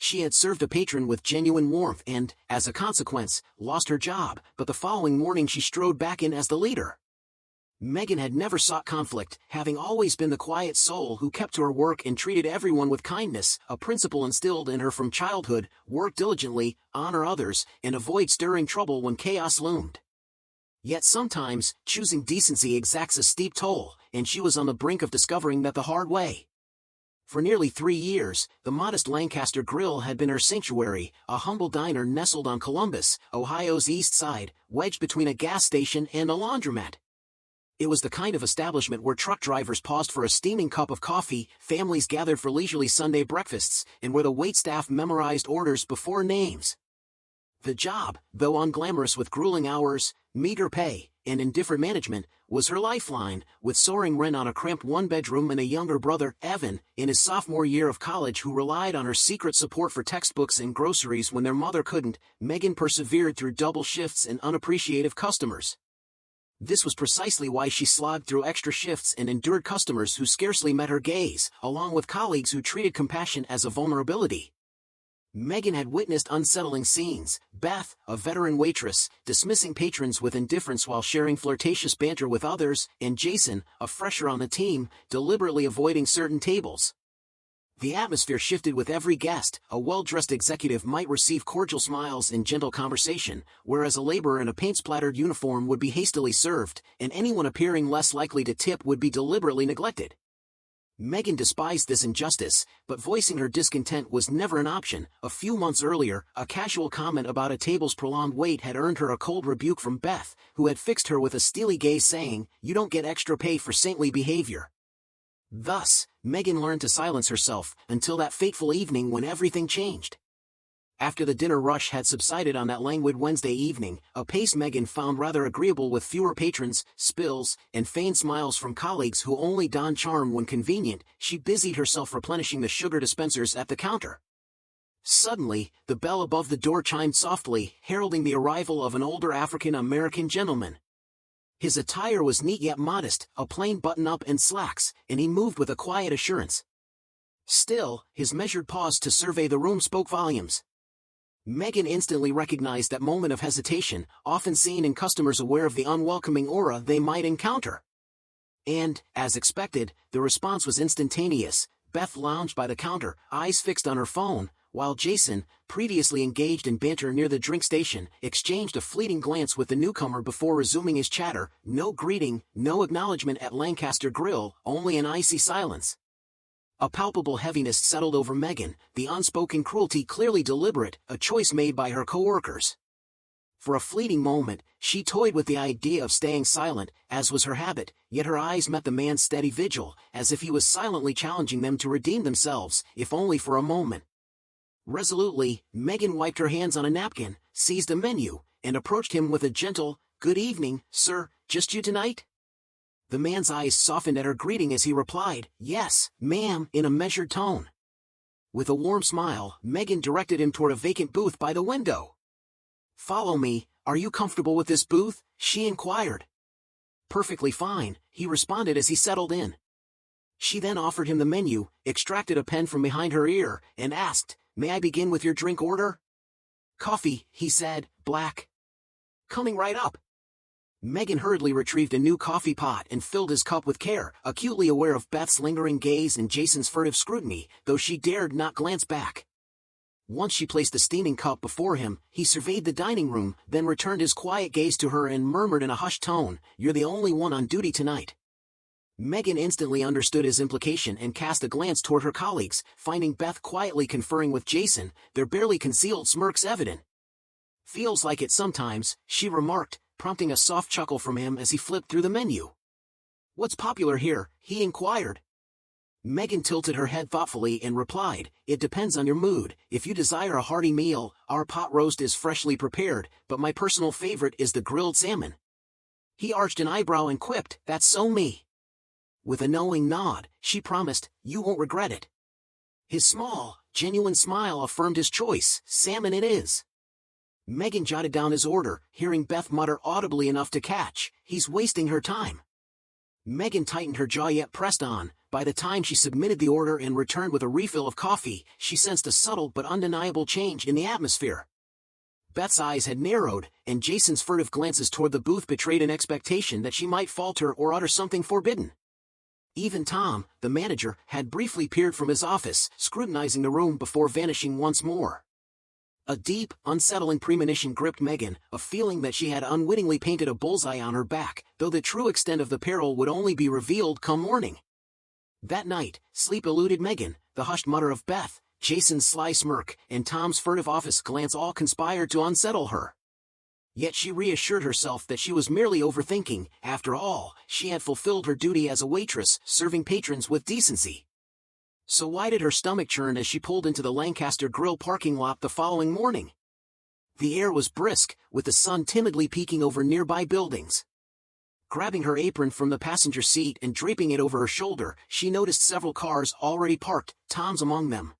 She had served a patron with genuine warmth and, as a consequence, lost her job, but the following morning she strode back in as the leader. Megan had never sought conflict, having always been the quiet soul who kept to her work and treated everyone with kindness, a principle instilled in her from childhood: work diligently, honor others, and avoid stirring trouble when chaos loomed. Yet sometimes, choosing decency exacts a steep toll, and she was on the brink of discovering that the hard way. For nearly 3 years, the modest Lancaster Grill had been her sanctuary, a humble diner nestled on Columbus, Ohio's east side, wedged between a gas station and a laundromat. It was the kind of establishment where truck drivers paused for a steaming cup of coffee, families gathered for leisurely Sunday breakfasts, and where the waitstaff memorized orders before names. The job, though unglamorous with grueling hours, meager pay, and indifferent management, was her lifeline, with soaring rent on a cramped one-bedroom and a younger brother, Evan, in his sophomore year of college who relied on her secret support for textbooks and groceries when their mother couldn't. Megan persevered through double shifts and unappreciative customers. This was precisely why she slogged through extra shifts and endured customers who scarcely met her gaze, along with colleagues who treated compassion as a vulnerability. Megan had witnessed unsettling scenes: Beth, a veteran waitress, dismissing patrons with indifference while sharing flirtatious banter with others, and Jason, a fresher on the team, deliberately avoiding certain tables. The atmosphere shifted with every guest. A well-dressed executive might receive cordial smiles and gentle conversation, whereas a laborer in a paint-splattered uniform would be hastily served, and anyone appearing less likely to tip would be deliberately neglected. Megan despised this injustice, but voicing her discontent was never an option. A few months earlier, a casual comment about a table's prolonged wait had earned her a cold rebuke from Beth, who had fixed her with a steely gaze saying, "You don't get extra pay for saintly behavior." Thus, Megan learned to silence herself, until that fateful evening when everything changed. After the dinner rush had subsided on that languid Wednesday evening, a pace Megan found rather agreeable with fewer patrons, spills, and feigned smiles from colleagues who only donned charm when convenient, she busied herself replenishing the sugar dispensers at the counter. Suddenly, the bell above the door chimed softly, heralding the arrival of an older African-American gentleman. His attire was neat yet modest, a plain button-up and slacks, and he moved with a quiet assurance. Still, his measured pause to survey the room spoke volumes. Megan instantly recognized that moment of hesitation, often seen in customers aware of the unwelcoming aura they might encounter. And, as expected, the response was instantaneous. Beth lounged by the counter, eyes fixed on her phone, while Jason, previously engaged in banter near the drink station, exchanged a fleeting glance with the newcomer before resuming his chatter. No greeting, no acknowledgement at Lancaster Grill, only an icy silence. A palpable heaviness settled over Megan, the unspoken cruelty clearly deliberate, a choice made by her coworkers. For a fleeting moment, she toyed with the idea of staying silent, as was her habit, yet her eyes met the man's steady vigil, as if he was silently challenging them to redeem themselves, if only for a moment. Resolutely, Megan wiped her hands on a napkin, seized a menu, and approached him with a gentle, "Good evening, sir, just you tonight?" The man's eyes softened at her greeting as he replied, "Yes, ma'am," in a measured tone. With a warm smile, Megan directed him toward a vacant booth by the window. "Follow me. Are you comfortable with this booth?" she inquired. "Perfectly fine," he responded as he settled in. She then offered him the menu, extracted a pen from behind her ear, and asked, "May I begin with your drink order?" "Coffee," he said, "black." "Coming right up." Megan hurriedly retrieved a new coffee pot and filled his cup with care, acutely aware of Beth's lingering gaze and Jason's furtive scrutiny, though she dared not glance back. Once she placed the steaming cup before him, he surveyed the dining room, then returned his quiet gaze to her and murmured in a hushed tone, "You're the only one on duty tonight." Megan instantly understood his implication and cast a glance toward her colleagues, finding Beth quietly conferring with Jason, their barely concealed smirks evident. "Feels like it sometimes," she remarked, prompting a soft chuckle from him as he flipped through the menu. "What's popular here?" he inquired. Megan tilted her head thoughtfully and replied, "It depends on your mood. If you desire a hearty meal, our pot roast is freshly prepared, but my personal favorite is the grilled salmon." He arched an eyebrow and quipped, "That's so me." With a knowing nod, she promised, "You won't regret it." His small, genuine smile affirmed his choice. "Salmon it is." Megan jotted down his order, hearing Beth mutter audibly enough to catch, "He's wasting her time." Megan tightened her jaw yet pressed on. By the time she submitted the order and returned with a refill of coffee, she sensed a subtle but undeniable change in the atmosphere. Beth's eyes had narrowed, and Jason's furtive glances toward the booth betrayed an expectation that she might falter or utter something forbidden. Even Tom, the manager, had briefly peered from his office, scrutinizing the room before vanishing once more. A deep, unsettling premonition gripped Megan, a feeling that she had unwittingly painted a bullseye on her back, though the true extent of the peril would only be revealed come morning. That night, sleep eluded Megan, the hushed mutter of Beth, Jason's sly smirk, and Tom's furtive office glance all conspired to unsettle her. Yet she reassured herself that she was merely overthinking. After all, she had fulfilled her duty as a waitress, serving patrons with decency. So why did her stomach churn as she pulled into the Lancaster Grill parking lot the following morning? The air was brisk, with the sun timidly peeking over nearby buildings. Grabbing her apron from the passenger seat and draping it over her shoulder, she noticed several cars already parked, Tom's among them.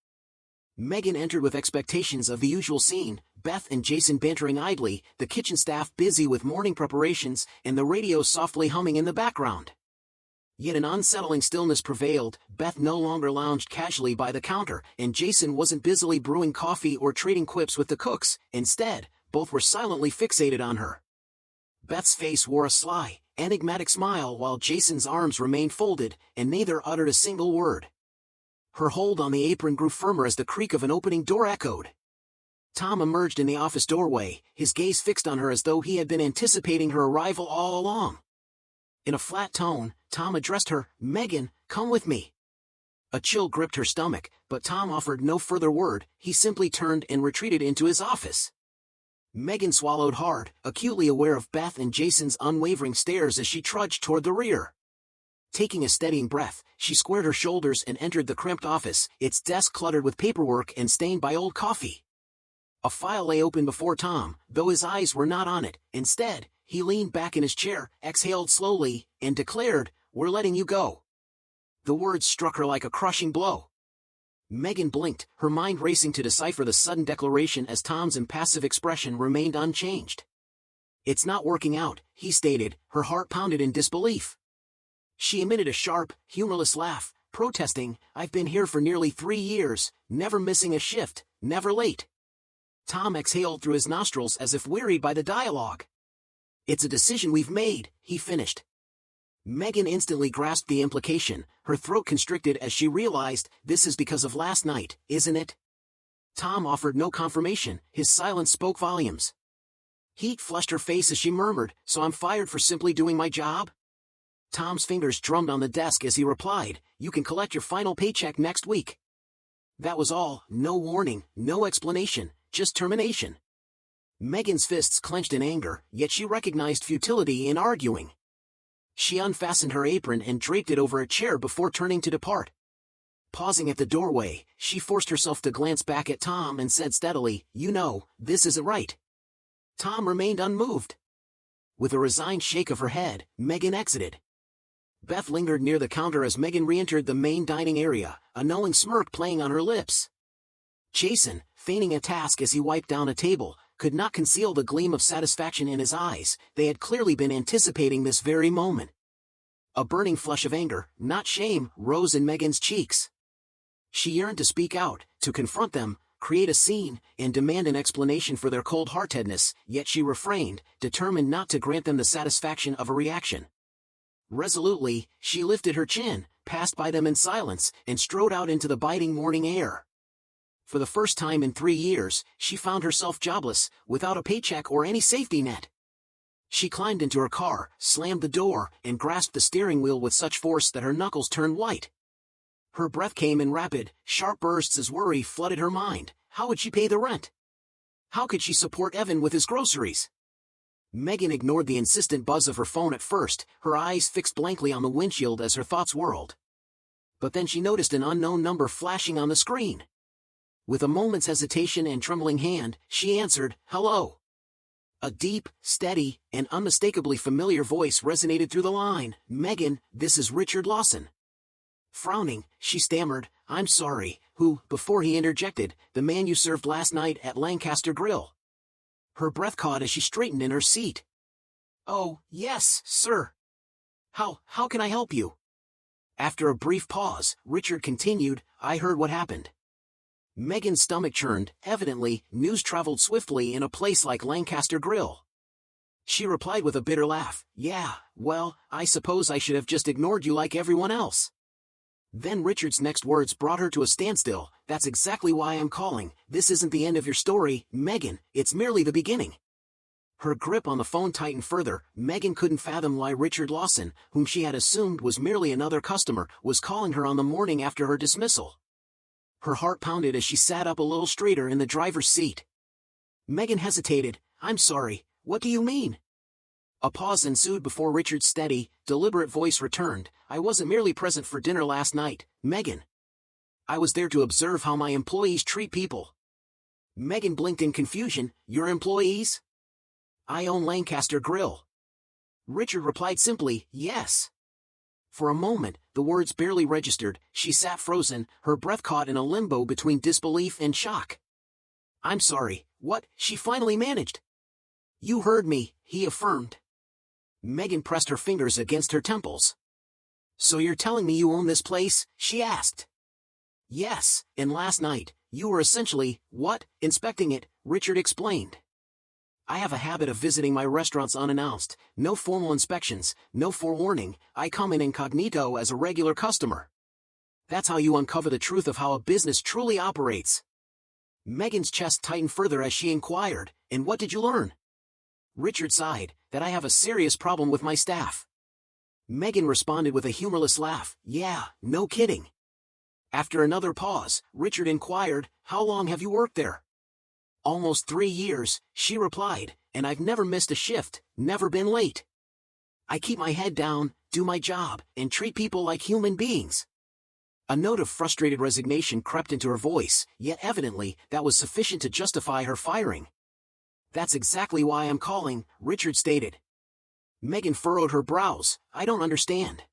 Megan entered with expectations of the usual scene, Beth and Jason bantering idly, the kitchen staff busy with morning preparations, and the radio softly humming in the background. Yet an unsettling stillness prevailed. Beth no longer lounged casually by the counter, and Jason wasn't busily brewing coffee or trading quips with the cooks. Instead, both were silently fixated on her. Beth's face wore a sly, enigmatic smile while Jason's arms remained folded, and neither uttered a single word. Her hold on the apron grew firmer as the creak of an opening door echoed. Tom emerged in the office doorway, his gaze fixed on her as though he had been anticipating her arrival all along. In a flat tone, Tom addressed her, "Megan, come with me." A chill gripped her stomach, but Tom offered no further word. He simply turned and retreated into his office. Megan swallowed hard, acutely aware of Beth and Jason's unwavering stares as she trudged toward the rear. Taking a steadying breath, she squared her shoulders and entered the cramped office, its desk cluttered with paperwork and stained by old coffee. A file lay open before Tom, though his eyes were not on it. Instead, he leaned back in his chair, exhaled slowly, and declared, "We're letting you go." The words struck her like a crushing blow. Megan blinked, her mind racing to decipher the sudden declaration as Tom's impassive expression remained unchanged. "It's not working out," he stated, her heart pounded in disbelief. She emitted a sharp, humorless laugh, protesting, "I've been here for nearly 3 years, never missing a shift, never late." Tom exhaled through his nostrils as if wearied by the dialogue. "It's a decision we've made," he finished. Megan instantly grasped the implication, her throat constricted as she realized, "This is because of last night, isn't it?" Tom offered no confirmation, his silence spoke volumes. Heat flushed her face as she murmured, "So I'm fired for simply doing my job?" Tom's fingers drummed on the desk as he replied, "You can collect your final paycheck next week." That was all, no warning, no explanation, just termination. Megan's fists clenched in anger, yet she recognized futility in arguing. She unfastened her apron and draped it over a chair before turning to depart. Pausing at the doorway, she forced herself to glance back at Tom and said steadily, "You know, this isn't right." Tom remained unmoved. With a resigned shake of her head, Megan exited. Beth lingered near the counter as Megan re-entered the main dining area, a knowing smirk playing on her lips. Jason, feigning a task as he wiped down a table, could not conceal the gleam of satisfaction in his eyes. They had clearly been anticipating this very moment. A burning flush of anger, not shame, rose in Megan's cheeks. She yearned to speak out, to confront them, create a scene, and demand an explanation for their cold-heartedness, yet she refrained, determined not to grant them the satisfaction of a reaction. Resolutely, she lifted her chin, passed by them in silence, and strode out into the biting morning air. For the first time in 3 years, she found herself jobless, without a paycheck or any safety net. She climbed into her car, slammed the door, and grasped the steering wheel with such force that her knuckles turned white. Her breath came in rapid, sharp bursts as worry flooded her mind. How would she pay the rent? How could she support Evan with his groceries? Megan ignored the insistent buzz of her phone at first, her eyes fixed blankly on the windshield as her thoughts whirled. But then she noticed an unknown number flashing on the screen. With a moment's hesitation and trembling hand, she answered, "Hello." A deep, steady, and unmistakably familiar voice resonated through the line. "Megan, this is Richard Lawson." Frowning, she stammered, "I'm sorry, who?" before he interjected, "The man you served last night at Lancaster Grill." Her breath caught as she straightened in her seat. "Oh, yes, sir. How can I help you? After a brief pause, Richard continued, I heard what happened. Megan's stomach churned. Evidently, news traveled swiftly in a place like Lancaster Grill. She replied with a bitter laugh, yeah, well, I suppose I should have just ignored you like everyone else. Then Richard's next words brought her to a standstill. That's exactly why I'm calling. This isn't the end of your story, Megan, it's merely the beginning. Her grip on the phone tightened further. Megan couldn't fathom why Richard Lawson, whom she had assumed was merely another customer, was calling her on the morning after her dismissal. Her heart pounded as she sat up a little straighter in the driver's seat. Megan hesitated. I'm sorry, what do you mean? A pause ensued before Richard's steady, deliberate voice returned. I wasn't merely present for dinner last night, Megan. I was there to observe how my employees treat people. Megan blinked in confusion. Your employees? I own Lancaster Grill. Richard replied simply, yes. For a moment, the words barely registered. She sat frozen, her breath caught in a limbo between disbelief and shock. I'm sorry, what? She finally managed. You heard me, he affirmed. Megan pressed her fingers against her temples. So you're telling me you own this place? She asked. Yes, and last night, you were essentially, what, inspecting it, Richard explained. I have a habit of visiting my restaurants unannounced, no formal inspections, no forewarning, I come in incognito as a regular customer. That's how you uncover the truth of how a business truly operates. Megan's chest tightened further as she inquired, and what did you learn? Richard sighed, that I have a serious problem with my staff. Megan responded with a humorless laugh, yeah, no kidding. After another pause, Richard inquired, how long have you worked there? Almost 3 years, she replied, and I've never missed a shift, never been late. I keep my head down, do my job, and treat people like human beings. A note of frustrated resignation crept into her voice, yet evidently, that was sufficient to justify her firing. That's exactly why I'm calling, Richard stated. Megan furrowed her brows. I don't understand.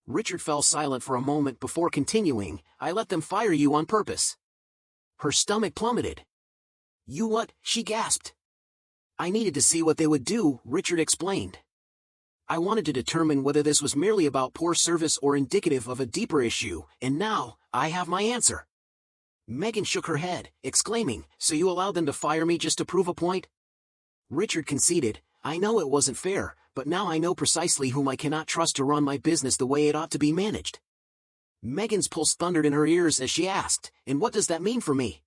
Richard fell silent for a moment before continuing, I let them fire you on purpose. Her stomach plummeted. You what? She gasped. I needed to see what they would do, Richard explained. I wanted to determine whether this was merely about poor service or indicative of a deeper issue, and now, I have my answer. Megan shook her head, exclaiming, so you allowed them to fire me just to prove a point? Richard conceded, I know it wasn't fair, but now I know precisely whom I cannot trust to run my business the way it ought to be managed. Megan's pulse thundered in her ears as she asked, and what does that mean for me?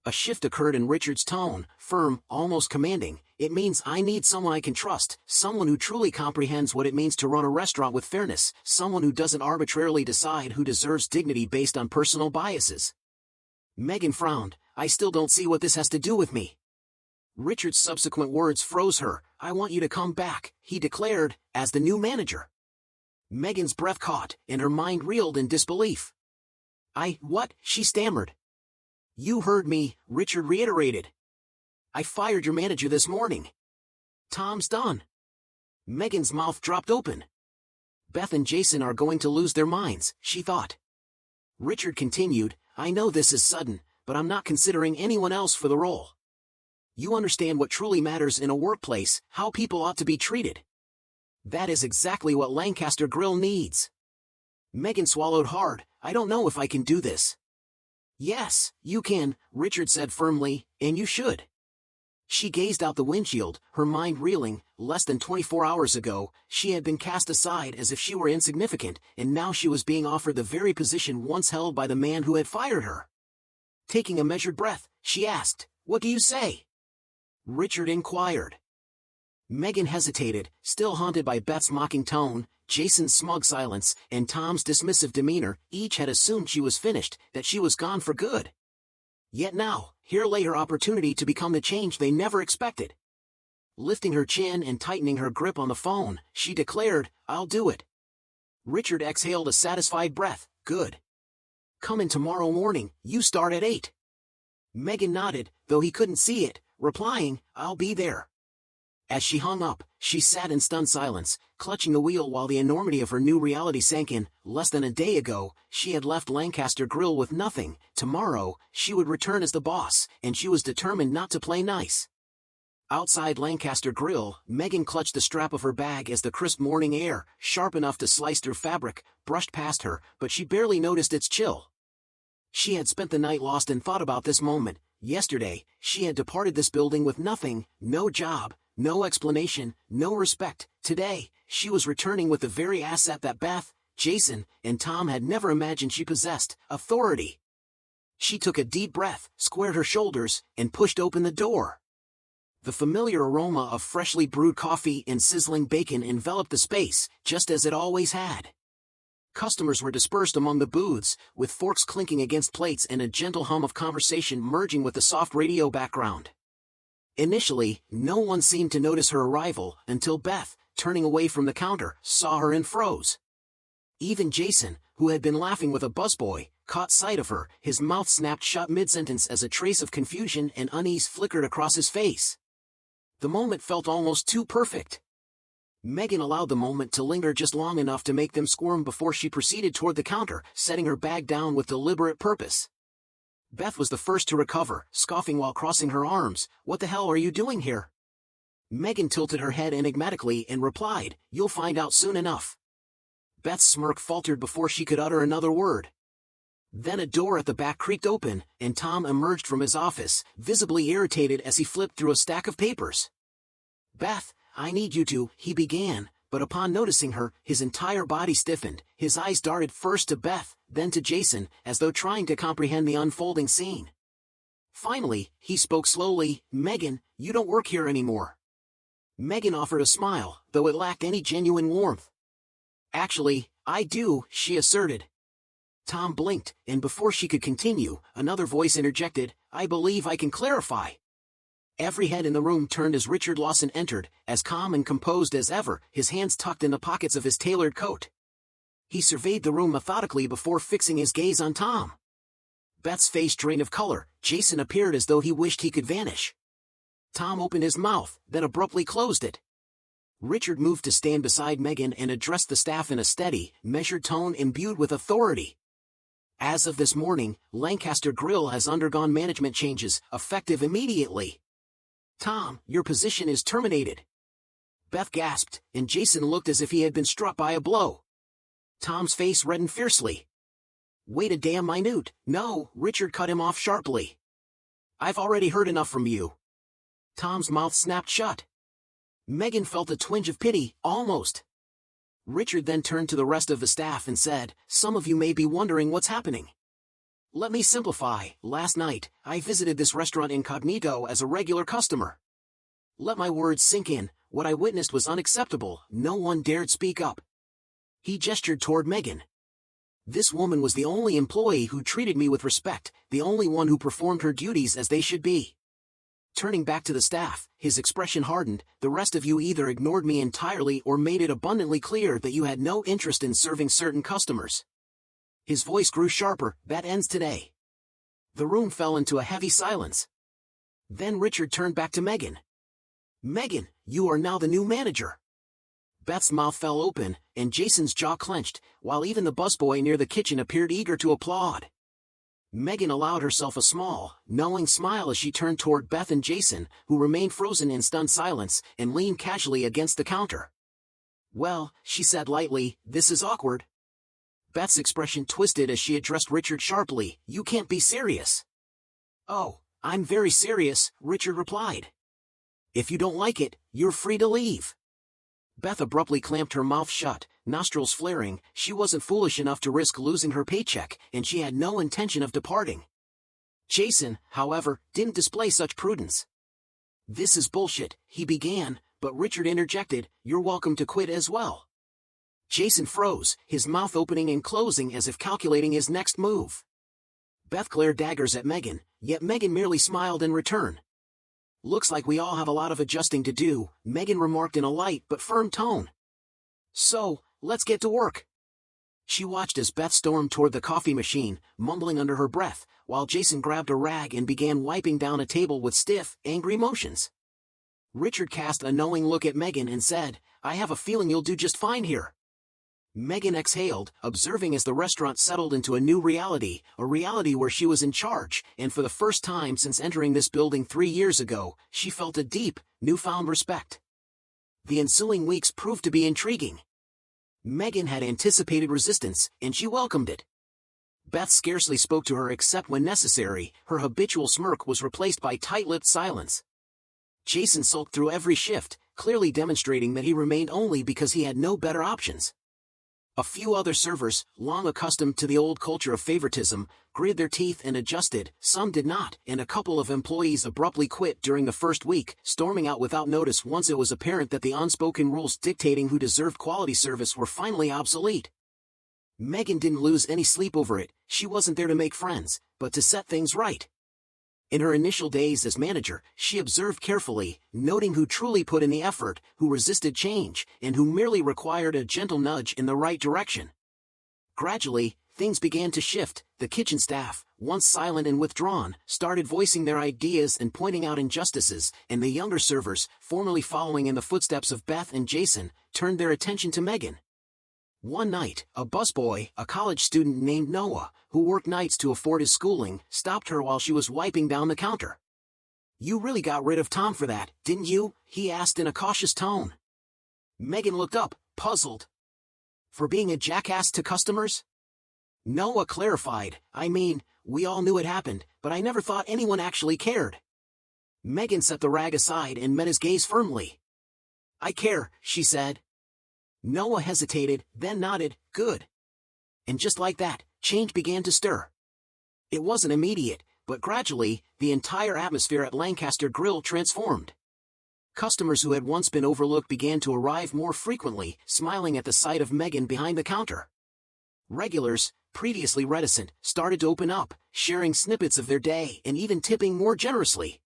A shift occurred in Richard's tone, firm, almost commanding. It means I need someone I can trust, someone who truly comprehends what it means to run a restaurant with fairness, someone who doesn't arbitrarily decide who deserves dignity based on personal biases. Megan frowned. I still don't see what this has to do with me. Richard's subsequent words froze her. I want you to come back, he declared, as the new manager. Megan's breath caught, and her mind reeled in disbelief. What? She stammered. You heard me, Richard reiterated. I fired your manager this morning. Tom's done. Megan's mouth dropped open. Beth and Jason are going to lose their minds, she thought. Richard continued, I know this is sudden, but I'm not considering anyone else for the role. You understand what truly matters in a workplace, how people ought to be treated. That is exactly what Lancaster Grill needs. Megan swallowed hard. I don't know if I can do this. Yes, you can, Richard said firmly, and you should. She gazed out the windshield, her mind reeling. Less than 24 hours ago, she had been cast aside as if she were insignificant, and now she was being offered the very position once held by the man who had fired her. Taking a measured breath, she asked, What do you say? Richard inquired. Megan hesitated, still haunted by Beth's mocking tone, Jason's smug silence, and Tom's dismissive demeanor. Each had assumed she was finished, that she was gone for good. Yet now, here lay her opportunity to become the change they never expected. Lifting her chin and tightening her grip on the phone, she declared, I'll do it. Richard exhaled a satisfied breath. Good. Come in tomorrow morning, you start at 8. Megan nodded, though he couldn't see it, replying, I'll be there. As she hung up, she sat in stunned silence, clutching the wheel while the enormity of her new reality sank in. Less than a day ago, she had left Lancaster Grill with nothing. Tomorrow, she would return as the boss, and she was determined not to play nice. Outside Lancaster Grill, Megan clutched the strap of her bag as the crisp morning air, sharp enough to slice through fabric, brushed past her, but she barely noticed its chill. She had spent the night lost in thought about this moment. Yesterday, she had departed this building with nothing, no job, no explanation, no respect. Today, she was returning with the very asset that Beth, Jason, and Tom had never imagined she possessed: authority. She took a deep breath, squared her shoulders, and pushed open the door. The familiar aroma of freshly brewed coffee and sizzling bacon enveloped the space, just as it always had. Customers were dispersed among the booths, with forks clinking against plates and a gentle hum of conversation merging with the soft radio background. Initially, no one seemed to notice her arrival until Beth, turning away from the counter, saw her and froze. Even Jason, who had been laughing with a busboy, caught sight of her. His mouth snapped shut mid-sentence as a trace of confusion and unease flickered across his face. The moment felt almost too perfect. Megan allowed the moment to linger just long enough to make them squirm before she proceeded toward the counter, setting her bag down with deliberate purpose. Beth was the first to recover, scoffing while crossing her arms. "What the hell are you doing here?" Megan tilted her head enigmatically and replied, "You'll find out soon enough." Beth's smirk faltered before she could utter another word. Then a door at the back creaked open, and Tom emerged from his office, visibly irritated as he flipped through a stack of papers. "Beth, I need you to," he began, but upon noticing her, his entire body stiffened. His eyes darted first to Beth, then to Jason, as though trying to comprehend the unfolding scene. Finally, he spoke slowly, "Megan, you don't work here anymore." Megan offered a smile, though it lacked any genuine warmth. "Actually, I do," she asserted. Tom blinked, and before she could continue, another voice interjected, "I believe I can clarify." Every head in the room turned as Richard Lawson entered, as calm and composed as ever, his hands tucked in the pockets of his tailored coat. He surveyed the room methodically before fixing his gaze on Tom. Beth's face drained of color. Jason appeared as though he wished he could vanish. Tom opened his mouth, then abruptly closed it. Richard moved to stand beside Megan and addressed the staff in a steady, measured tone imbued with authority. "As of this morning, Lancaster Grill has undergone management changes, effective immediately. Tom, your position is terminated." Beth gasped, and Jason looked as if he had been struck by a blow. Tom's face reddened fiercely. "Wait a damn minute." "No," Richard cut him off sharply. "I've already heard enough from you." Tom's mouth snapped shut. Megan felt a twinge of pity, almost. Richard then turned to the rest of the staff and said, "Some of you may be wondering what's happening. Let me simplify. Last night, I visited this restaurant incognito as a regular customer. Let my words sink in. What I witnessed was unacceptable. No one dared speak up." He gestured toward Megan. "This woman was the only employee who treated me with respect, the only one who performed her duties as they should be." Turning back to the staff, his expression hardened. "The rest of you either ignored me entirely or made it abundantly clear that you had no interest in serving certain customers." His voice grew sharper. "That ends today." The room fell into a heavy silence. Then Richard turned back to Megan. "Megan, you are now the new manager." Beth's mouth fell open, and Jason's jaw clenched, while even the busboy near the kitchen appeared eager to applaud. Megan allowed herself a small, knowing smile as she turned toward Beth and Jason, who remained frozen in stunned silence, and leaned casually against the counter. "Well," she said lightly, "this is awkward." Beth's expression twisted as she addressed Richard sharply. "You can't be serious." "Oh, I'm very serious," Richard replied. "If you don't like it, you're free to leave." Beth abruptly clamped her mouth shut, nostrils flaring. She wasn't foolish enough to risk losing her paycheck, and she had no intention of departing. Jason, however, didn't display such prudence. "This is bullshit," he began, but Richard interjected, "You're welcome to quit as well." Jason froze, his mouth opening and closing as if calculating his next move. Beth glared daggers at Megan, yet Megan merely smiled in return. "Looks like we all have a lot of adjusting to do," Megan remarked in a light but firm tone. "So, let's get to work." She watched as Beth stormed toward the coffee machine, mumbling under her breath, while Jason grabbed a rag and began wiping down a table with stiff, angry motions. Richard cast a knowing look at Megan and said, "I have a feeling you'll do just fine here." Megan exhaled, observing as the restaurant settled into a new reality, a reality where she was in charge, and for the first time since entering this building 3 years ago, she felt a deep, newfound respect. The ensuing weeks proved to be intriguing. Megan had anticipated resistance, and she welcomed it. Beth scarcely spoke to her except when necessary, her habitual smirk was replaced by tight-lipped silence. Jason sulked through every shift, clearly demonstrating that he remained only because he had no better options. A few other servers, long accustomed to the old culture of favoritism, gritted their teeth and adjusted, some did not, and a couple of employees abruptly quit during the first week, storming out without notice once it was apparent that the unspoken rules dictating who deserved quality service were finally obsolete. Megan didn't lose any sleep over it. She wasn't there to make friends, but to set things right. In her initial days as manager, she observed carefully, noting who truly put in the effort, who resisted change, and who merely required a gentle nudge in the right direction. Gradually, things began to shift. The kitchen staff, once silent and withdrawn, started voicing their ideas and pointing out injustices, and the younger servers, formerly following in the footsteps of Beth and Jason, turned their attention to Megan. One night, a busboy, a college student named Noah, who worked nights to afford his schooling, stopped her while she was wiping down the counter. "You really got rid of Tom for that, didn't you?" he asked in a cautious tone. Megan looked up, puzzled. "For being a jackass to customers?" Noah clarified, "I mean, we all knew it happened, but I never thought anyone actually cared." Megan set the rag aside and met his gaze firmly. "I care," she said. Noah hesitated, then nodded, "Good." And just like that, change began to stir. It wasn't immediate, but gradually, the entire atmosphere at Lancaster Grill transformed. Customers who had once been overlooked began to arrive more frequently, smiling at the sight of Megan behind the counter. Regulars, previously reticent, started to open up, sharing snippets of their day and even tipping more generously.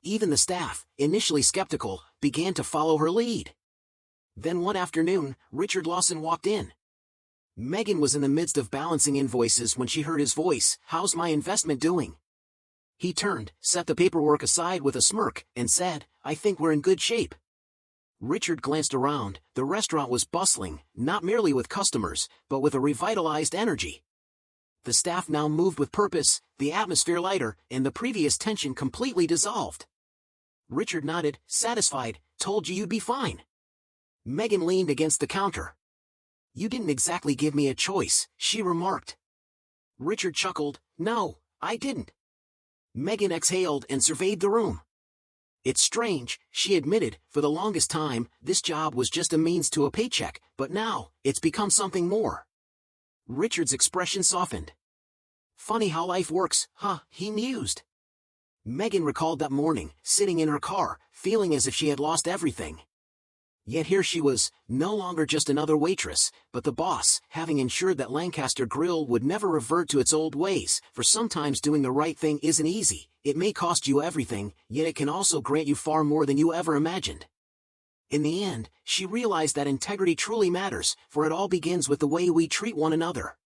Even the staff, initially skeptical, began to follow her lead. Then one afternoon, Richard Lawson walked in. Megan was in the midst of balancing invoices when she heard his voice. "How's my investment doing?" He turned, set the paperwork aside with a smirk, and said, "I think we're in good shape." Richard glanced around. The restaurant was bustling, not merely with customers, but with a revitalized energy. The staff now moved with purpose, the atmosphere lighter, and the previous tension completely dissolved. Richard nodded, satisfied. "Told you you'd be fine." Megan leaned against the counter. "You didn't exactly give me a choice," she remarked. Richard chuckled, "No, I didn't." Megan exhaled and surveyed the room. "It's strange," she admitted, "for the longest time, this job was just a means to a paycheck, but now, it's become something more." Richard's expression softened. "Funny how life works, huh?" he mused. Megan recalled that morning, sitting in her car, feeling as if she had lost everything. Yet here she was, no longer just another waitress, but the boss, having ensured that Lancaster Grill would never revert to its old ways. For sometimes doing the right thing isn't easy. It may cost you everything, yet it can also grant you far more than you ever imagined. In the end, she realized that integrity truly matters, for it all begins with the way we treat one another.